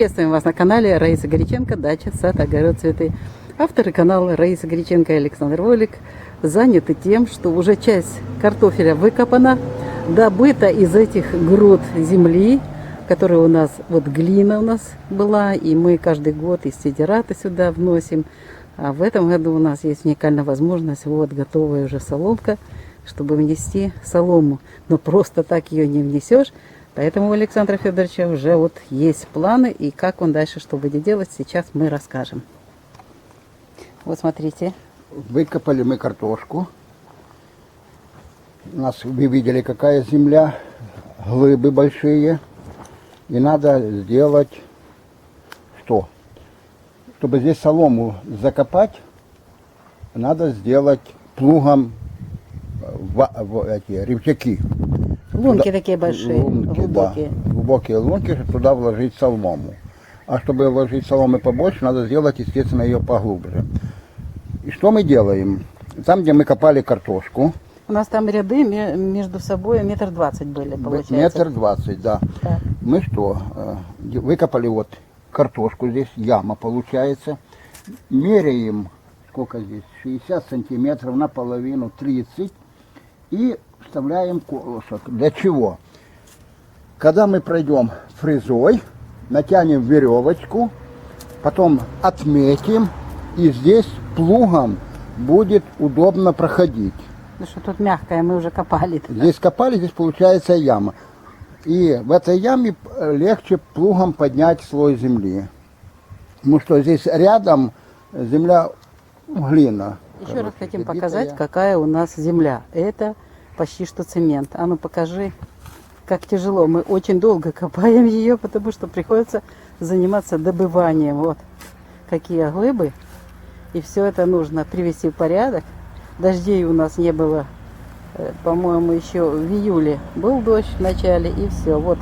Приветствуем вас на канале Раиса Горяченко, дача, сад, огород, цветы. Авторы канала Раиса Горяченко и Александр Волик заняты тем, что уже часть картофеля выкопана, добыта из этих груд земли, которые у нас, вот глина у нас была, и мы каждый год из сидирата сюда вносим. А в этом году у нас есть уникальная возможность, вот готовая уже соломка, чтобы внести солому. Но просто так ее не внесешь. Поэтому у Александра Федоровича уже вот есть планы, и как он дальше что будет делать, сейчас мы расскажем. Вот смотрите. Выкопали мы картошку. У нас, вы видели, какая земля, глыбы большие. И надо сделать что? Чтобы здесь солому закопать, надо сделать плугом эти рівчаки. Лунки туда, такие большие, лунки, глубокие. Да, глубокие лунки, чтобы туда вложить солому. А чтобы вложить соломы побольше, надо сделать, естественно, ее поглубже. И что мы делаем? Там, где мы копали картошку. У нас там ряды между собой 1,20 м были, получается. 1,20 м, да. Так. Мы что, выкопали вот картошку, здесь яма получается. Меряем, сколько здесь, 60 сантиметров, наполовину 30. И вставляем колышек. Для чего? Когда мы пройдем фрезой, натянем веревочку, потом отметим, и здесь плугом будет удобно проходить. Ну что тут мягкое, мы уже копали. Здесь копали, здесь получается яма. И в этой яме легче плугом поднять слой земли. Потому что здесь рядом земля глина. Еще раз хотим битая. показать, какая у нас земля. Это почти что цемент. А ну покажи, как тяжело. Мы очень долго копаем ее, потому что приходится заниматься добыванием. Вот какие глыбы. И все это нужно привести в порядок. Дождей у нас не было, по-моему, еще в июле. Был дождь в начале, и все. Вот,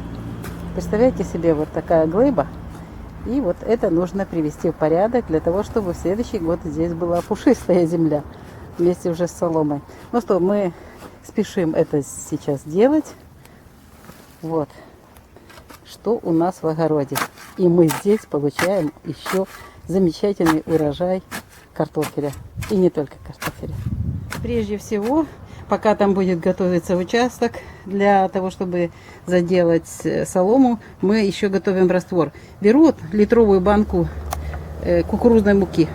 представляете себе, вот такая глыба. И вот это нужно привести в порядок для того, чтобы в следующий год здесь была пушистая земля вместе уже с соломой. Ну что, мы спешим это сейчас делать. Вот, что у нас в огороде. И мы здесь получаем еще замечательный урожай картофеля. И не только картофеля. Прежде всего, пока там будет готовиться участок, для того, чтобы заделать солому, мы еще готовим раствор. Беру литровую банку кукурузной муки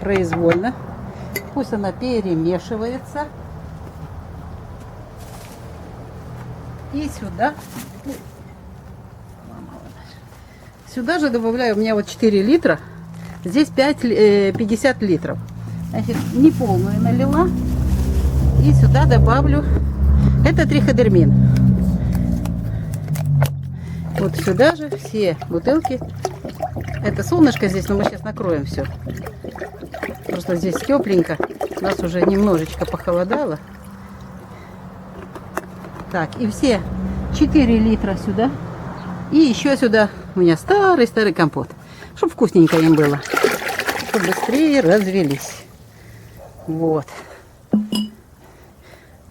произвольно. Пусть она перемешивается. И сюда же добавляю, у меня вот 4 литра, здесь 50 литров. Значит, неполную налила. И сюда добавлю, это триходермин. Вот сюда же все бутылки. Это солнышко здесь, но мы сейчас накроем все. Просто здесь тепленько. У нас уже немножечко похолодало. Так, и все 4 литра сюда. И еще сюда у меня старый компот. Чтобы вкусненько им было. Чтобы быстрее развелись. Вот.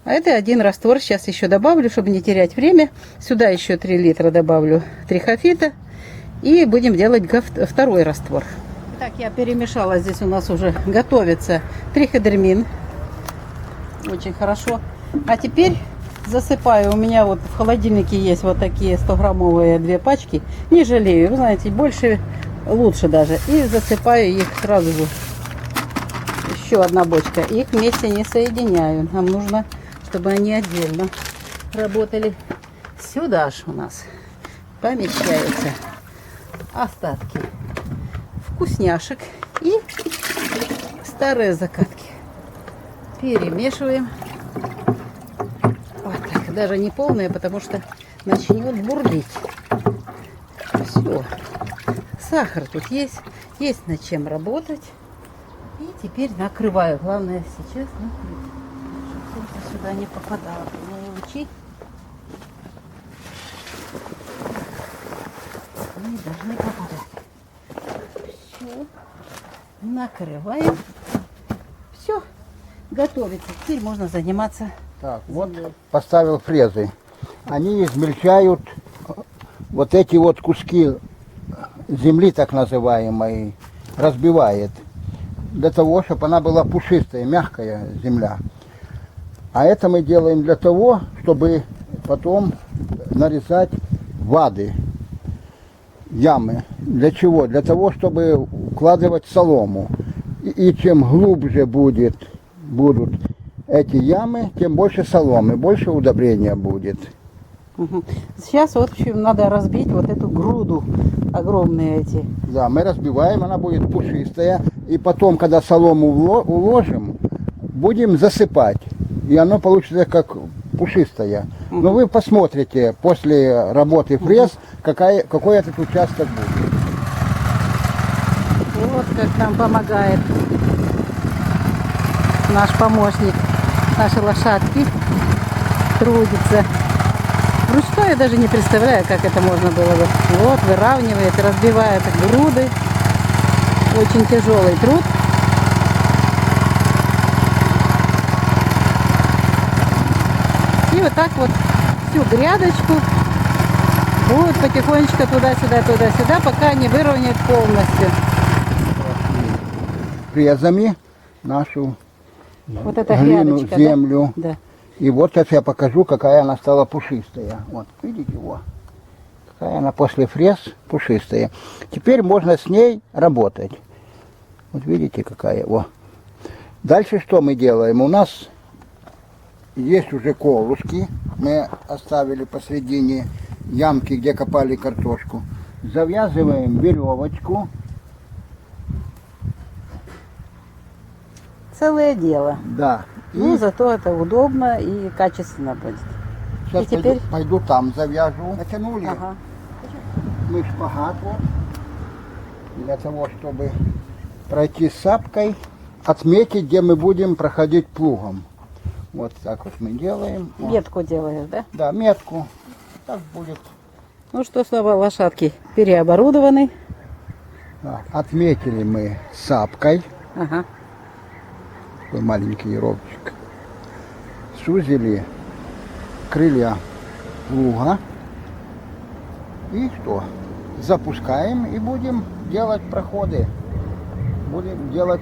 А это один раствор. Сейчас еще добавлю, чтобы не терять время. Сюда еще 3 литра добавлю трихофита. И будем делать второй раствор. Так, я перемешала. Здесь у нас уже готовится триходермин. Очень хорошо. А теперь засыпаю. У меня вот в холодильнике есть вот такие 100-граммовые 2 пачки. Не жалею. Вы знаете, больше лучше даже. И засыпаю их сразу же. Еще одна бочка. Их вместе не соединяю. Нам нужно, чтобы они отдельно работали. Сюда же у нас помещаются остатки вкусняшек и старые закатки. Перемешиваем. Вот так. Даже не полные, потому что начнет бурлить. Все. Сахар тут есть. Есть над чем работать. И теперь накрываю. Главное сейчас накрыть, чтобы солнце сюда не попадало. Не лучи не должны попадать. Все. Накрываем. Все. Готовится. Теперь можно заниматься. Так, вот поставил фрезы. Они измельчают вот эти вот куски земли так называемой разбивает. Для того, чтобы она была пушистая, мягкая земля. А это мы делаем для того, чтобы потом нарезать вады, ямы. Для чего? Для того, чтобы укладывать солому. И чем глубже будут эти ямы, тем больше соломы, больше удобрения будет. Мгм. Сейчас вот в общем, надо разбить вот эту груду, огромные эти. Да, мы разбиваем, она будет пушистая. И потом, когда солому уложим, будем засыпать. И оно получится как пушистая. Но вы посмотрите после работы фрез, какой этот участок будет. Вот как нам помогает наш помощник, наши лошадки трудится. Вручную я даже не представляю, как это можно было бы. Вот, выравнивает, разбивает груды. Очень тяжелый труд. И вот так вот всю грядочку будет потихонечку туда-сюда, пока не выровняет полностью. Фрезами нашу Вот эта глину, грядочка, землю. Да? Да. И вот сейчас я покажу, какая она стала пушистая. Вот, видите, вот. Какая она после фрез пушистая. Теперь можно с ней работать. Вот видите, какая. Во. Дальше что мы делаем? У нас есть уже колышки. Мы оставили посредине ямки, где копали картошку. Завязываем веревочку. Целое дело. Да. Ну, И зато это удобно и качественно будет. сейчас и теперь- пойду там завяжу. Натянули Ага. мы шпагат вот, для того, чтобы пройти сапкой, отметить, где мы будем проходить плугом. Вот так вот мы делаем. Вот. Ветку делаешь, да? Да, метку. Так будет. Ну что, снова лошадки переоборудованы. Так, отметили мы сапкой. Ага. Такой маленький ровчик. Сузили крылья плуга. И что? Запускаем и будем делать проходы. Будем делать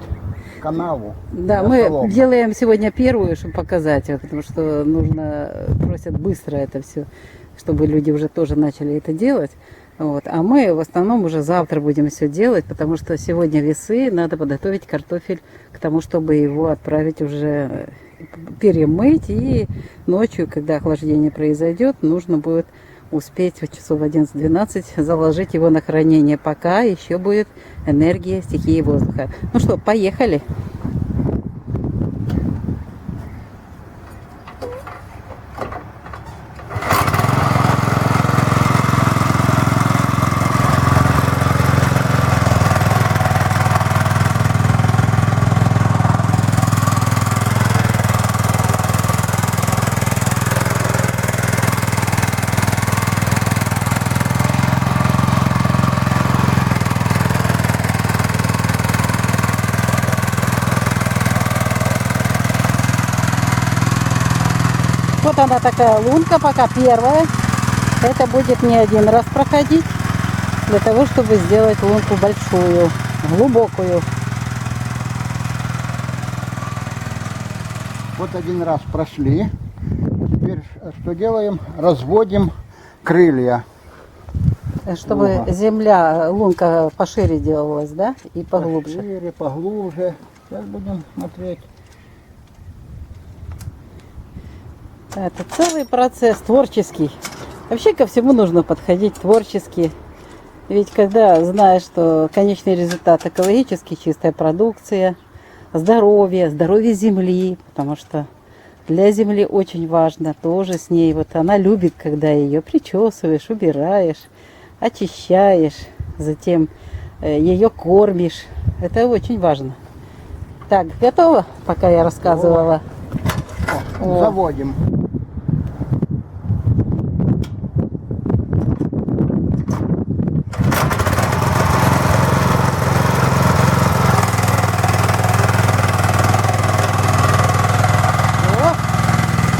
канаву. Да, для мы соломы. делаем сегодня первую, чтобы показать, потому что нужно, просят быстро это все, чтобы люди уже тоже начали это делать. Вот. А мы в основном уже завтра будем все делать, потому что сегодня весы, надо подготовить картофель к тому, чтобы его отправить уже перемыть. И ночью, когда охлаждение произойдет, нужно будет успеть в часов 11-12 заложить его на хранение, пока еще будет энергия стихии воздуха. Ну что, поехали. Вот она такая лунка, пока первая. Это будет не один раз проходить, для того, чтобы сделать лунку большую, глубокую. Вот один раз прошли. Теперь что делаем? Разводим крылья. Чтобы Ага. земля, лунка пошире делалась, да? И поглубже. Пошире, поглубже. Сейчас будем смотреть. Это целый процесс творческий. Вообще ко всему нужно подходить творчески. Ведь когда знаешь, что конечный результат экологически чистая продукция, здоровье земли, потому что для земли очень важно тоже с ней. Вот она любит, когда ее причесываешь, убираешь, очищаешь, затем ее кормишь. Это очень важно. Так, готово, пока я рассказывала? О. Заводим.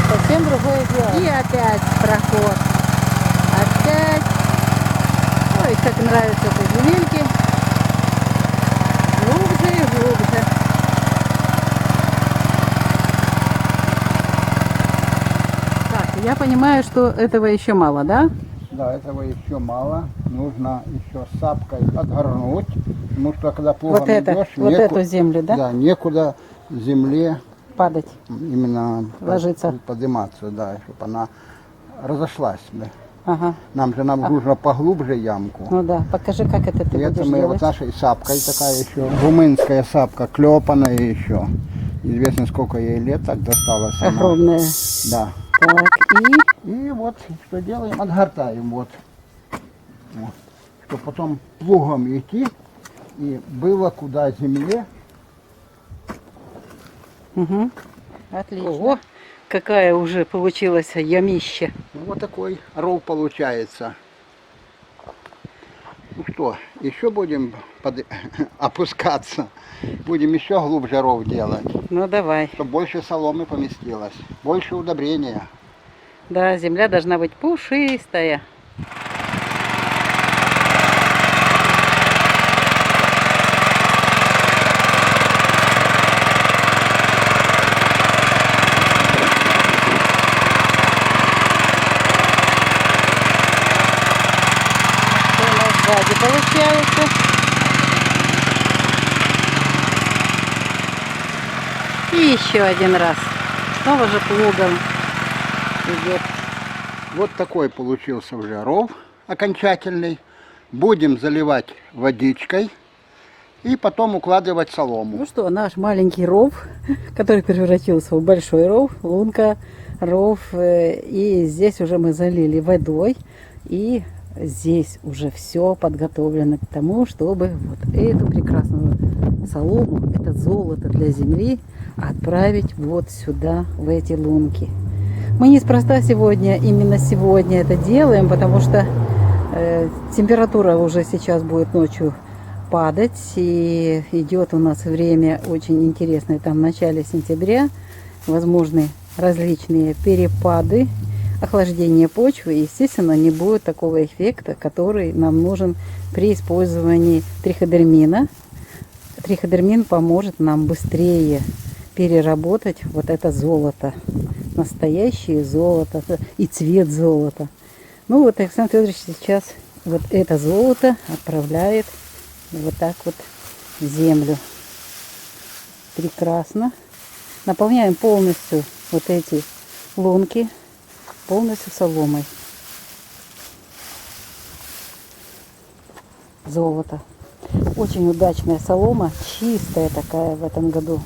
Совсем другое дело. И опять проход. Опять. Ой, как нравится эта земелька. Я понимаю, что этого еще мало, да? Да, этого еще мало. Нужно еще сапкой отгорнуть, потому что когда плугом Вот это, идешь, вот эту землю, да? да, некуда земле Падать. именно Ложиться. подниматься, да, чтобы она разошлась. Да. Ага. Нам же нужно поглубже ямку. Ну да, покажи, как это ты И это будешь мы делать. вот нашей сапкой такая еще, румынская сапка, клепаная еще. Известно, сколько ей лет, так досталось. она. Огромная. Да. Так, И вот что делаем, отгортаем вот. Вот. Чтобы потом плугом идти и было куда земле. Угу. Отлично. Ого, какая уже получилась ямища. Ну, вот такой ров получается. Ну что, еще будем опускаться. Будем еще глубже ров делать. Ну давай. Чтобы больше соломы поместилось. Больше удобрения. Да, земля должна быть пушистая. Что у нас сзади получается? И еще один раз. Снова же плугом идет. Вот такой получился уже ров окончательный. Будем заливать водичкой и потом укладывать солому. Ну что, наш маленький ров, который превратился в большой ров, лунка, ров. И здесь уже мы залили водой. И здесь уже все подготовлено к тому, чтобы вот эту прекрасную солому, это золото для земли, отправить вот сюда, в эти лунки. Мы неспроста сегодня, именно сегодня это делаем, потому что температура уже сейчас будет ночью падать. И идет у нас время очень интересное, там в начале сентября. Возможны различные перепады, охлаждение почвы. И, естественно, не будет такого эффекта, который нам нужен при использовании триходермина. Триходермин поможет нам быстрее переработать вот это золото. Настоящее золото и цвет золота. Ну вот Александр Федорович сейчас вот это золото отправляет вот так вот в землю. Прекрасно. Наполняем полностью вот эти лунки полностью соломой. Золото. Очень удачная солома, чистая такая в этом году.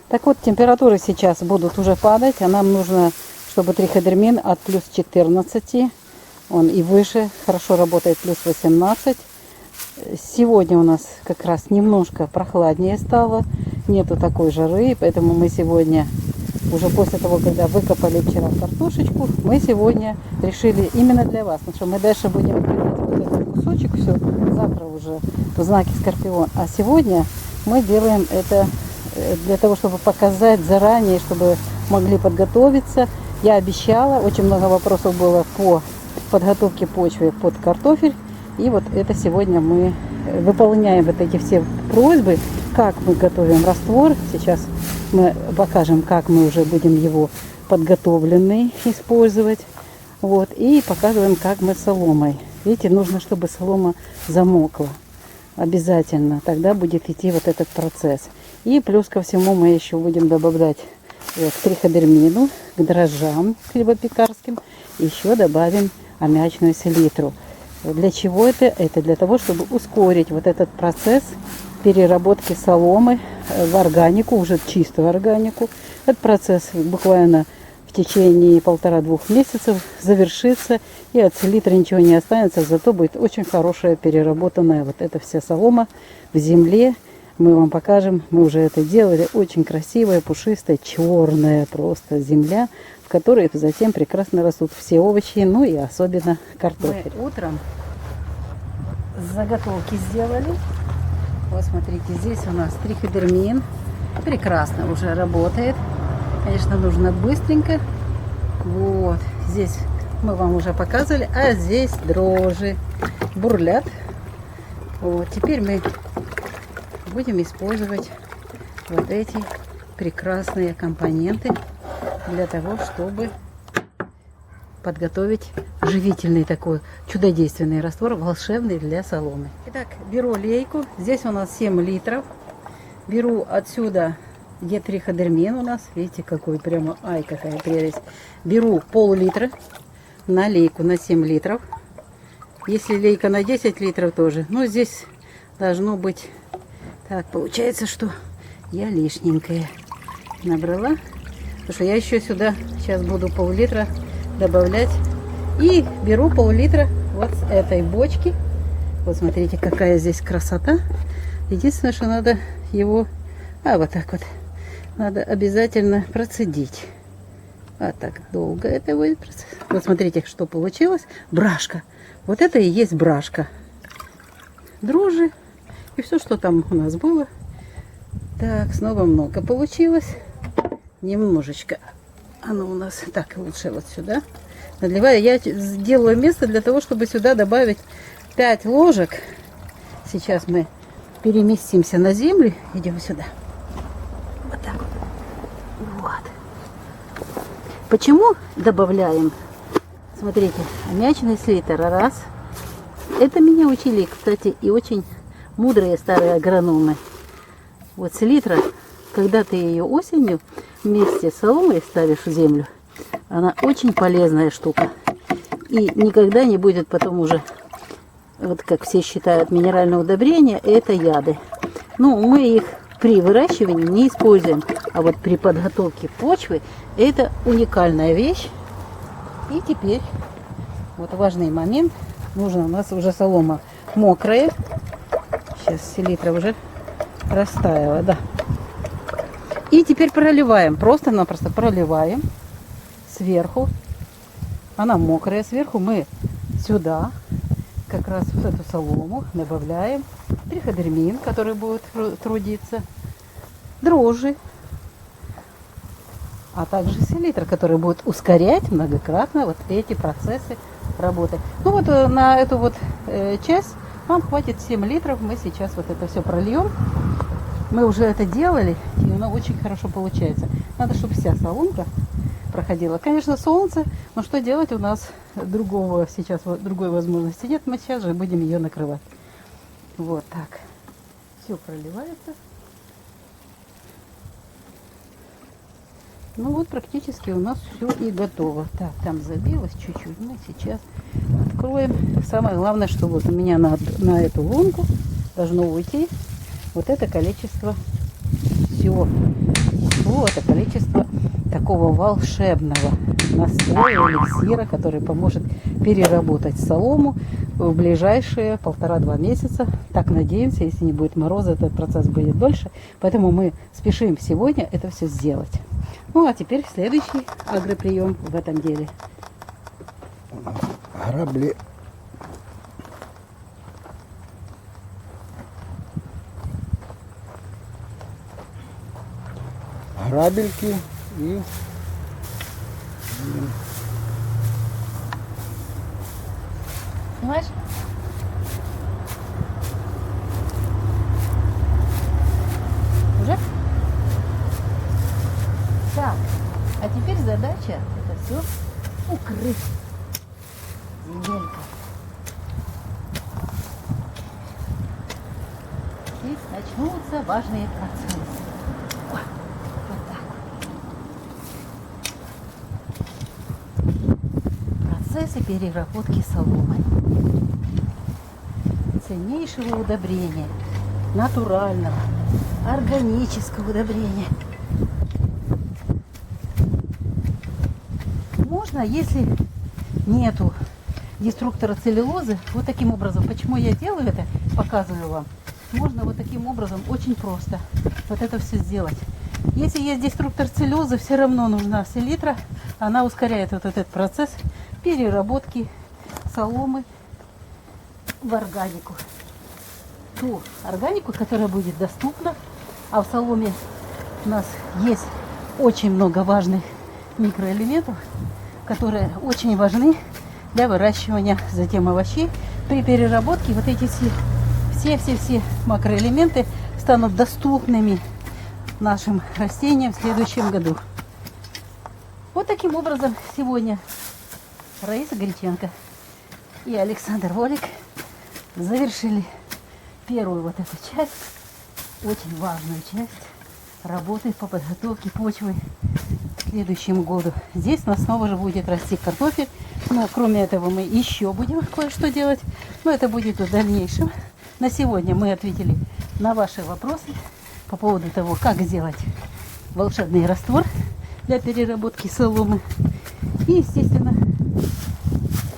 Так вот, температуры сейчас будут уже падать, а нам нужно, чтобы триходермин от плюс 14, он и выше, хорошо работает плюс 18. Сегодня у нас как раз немножко прохладнее стало, нету такой жары, поэтому мы сегодня, уже после того, когда выкопали вчера картошечку, мы сегодня решили именно для вас, потому что мы дальше будем делать вот этот кусочек, все, завтра уже в знаке Скорпион, а сегодня мы делаем это для того, чтобы показать заранее, чтобы могли подготовиться. Я обещала, очень много вопросов было по подготовке почвы под картофель. И вот это сегодня мы выполняем вот эти все просьбы, как мы готовим раствор. Сейчас мы покажем, как мы уже будем его подготовленный использовать. Вот, и показываем, как мы соломой. Видите, нужно, чтобы солома замокла. Обязательно. Тогда будет идти вот этот процесс. И плюс ко всему мы еще будем добавлять к триходермину, к дрожжам хлебопекарским. Еще добавим аммиачную селитру. Для чего это? Это для того, чтобы ускорить вот этот процесс переработки соломы в органику, уже чистую органику. Этот процесс буквально в течение 1,5-2 месяцев завершится, и от селитры ничего не останется, зато будет очень хорошая переработанная вот эта вся солома в земле. Мы вам покажем, мы уже это делали, очень красивая, пушистая, черная просто земля, в которой затем прекрасно растут все овощи, ну и особенно картофель. Мы утром заготовки сделали. Вот смотрите, здесь у нас триходермин, прекрасно уже работает. Конечно, нужно быстренько. Вот, здесь мы вам уже показывали, а здесь дрожжи бурлят. Вот, теперь мы будем использовать вот эти прекрасные компоненты для того, чтобы подготовить живительный такой чудодейственный раствор, волшебный для соломы. Итак, беру лейку. Здесь у нас 7 литров. Беру отсюда гетриходермин у нас. Видите, какой прямо, ай, какая прелесть. Беру пол-литра на лейку на 7 литров. Если лейка на 10 литров тоже. Но здесь должно быть... Так, получается, что я лишненькая набрала. Потому что я еще сюда сейчас буду пол-литра добавлять. И беру пол-литра вот с этой бочки. Вот смотрите, какая здесь красота. Единственное, что надо его... вот так вот. Надо обязательно процедить. А так долго это будет процесс. Вот смотрите, что получилось. Брашка. Вот это и есть брашка. Дрожжи. И все, что там у нас было. Так, снова много получилось. Немножечко. Оно у нас так лучше вот сюда. Наливаю. Я сделала место для того, чтобы сюда добавить 5 ложек. Сейчас мы переместимся на землю. Идем сюда. Вот так вот. Вот. Почему добавляем? Смотрите, аммиачная селитра. Раз. Это меня учили, кстати, и очень мудрые старые агрономы. Вот селитра, когда ты ее осенью вместе с соломой ставишь в землю, она очень полезная штука. И никогда не будет потом уже, вот как все считают, минеральное удобрение, это яды. Ну, мы их при выращивании не используем. А вот при подготовке почвы это уникальная вещь. И теперь, вот важный момент, нужно, у нас уже солома мокрая. Сейчас селитра уже растаяла, да. И теперь проливаем, просто-напросто проливаем сверху. Она мокрая, сверху мы сюда как раз вот эту солому добавляем триходермин, который будет трудиться, дрожжи, а также селитра, который будет ускорять многократно вот эти процессы работы. Ну вот на эту вот часть нам хватит 7 литров. Мы сейчас вот это все прольем. Мы уже это делали, и оно очень хорошо получается. Надо, чтобы вся соломка проходила. Конечно, солнце, но что делать, у нас другого сейчас, другой возможности нет. Мы сейчас же будем ее накрывать. Вот так. Все проливается. Ну вот практически у нас все и готово. Так, там забилось чуть-чуть. Мы сейчас откроем. Самое главное, что вот у меня на эту лунку должно уйти вот это количество всего. Вот это количество такого волшебного настоя, эликсира, который поможет переработать солому в ближайшие 1,5-2 месяца. Так надеемся, если не будет мороза, этот процесс будет дольше. Поэтому мы спешим сегодня это все сделать. Ну а теперь следующий агроприем в этом деле. Грабли. Грабельки и Снимаешь? Уже? Так, а теперь задача это все укрыть земелькой. И начнутся важные процессы. Вот так. Процессы переработки соломы. Ценнейшего удобрения, натурального, органического удобрения. Можно, если нету деструктора целлюлозы, вот таким образом. Почему я делаю это, показываю вам. Можно вот таким образом очень просто вот это все сделать. Если есть деструктор целлюлозы, все равно нужна селитра. Она ускоряет вот этот процесс переработки соломы в органику. Ту органику, которая будет доступна. А в соломе у нас есть очень много важных микроэлементов, которые очень важны для выращивания затем овощей. При переработке вот эти все макроэлементы станут доступными нашим растениям в следующем году. Вот таким образом сегодня Раиса Греченко и Александр Волик завершили первую вот эту часть, очень важную часть работы по подготовке почвы к следующему году. Здесь у нас снова же будет расти картофель, но кроме этого мы еще будем кое-что делать, но это будет в дальнейшем. На сегодня мы ответили на ваши вопросы по поводу того, как сделать волшебный раствор для переработки соломы. И, естественно,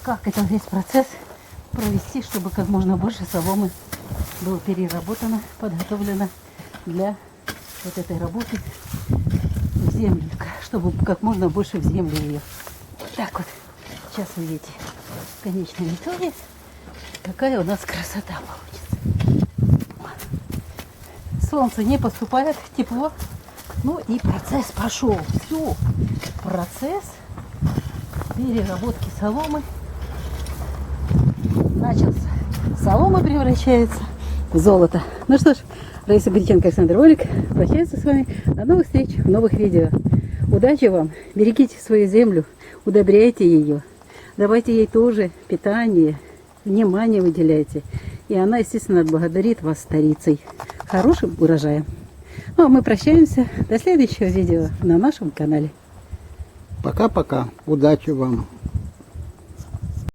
как этот весь процесс провести, чтобы как можно больше соломы было переработано, подготовлено для вот этой работы в землю, чтобы как можно больше в землю ее. Вот так вот. Сейчас вы видите в конечном итоге, какая у нас красота получится. Солнце не поступает, тепло. Ну и процесс пошел. Все. Процесс переработки соломы начался. Солома превращается в золото. Ну что ж, Раиса Греченко, Александр Волик прощаются с вами. До новых встреч в новых видео. Удачи вам. Берегите свою землю. Удобряйте ее. Давайте ей тоже питание, внимание выделяйте. И она, естественно, отблагодарит вас старицей. Хорошим урожаем. Ну, а мы прощаемся. До следующего видео на нашем канале. Пока-пока. Удачи вам.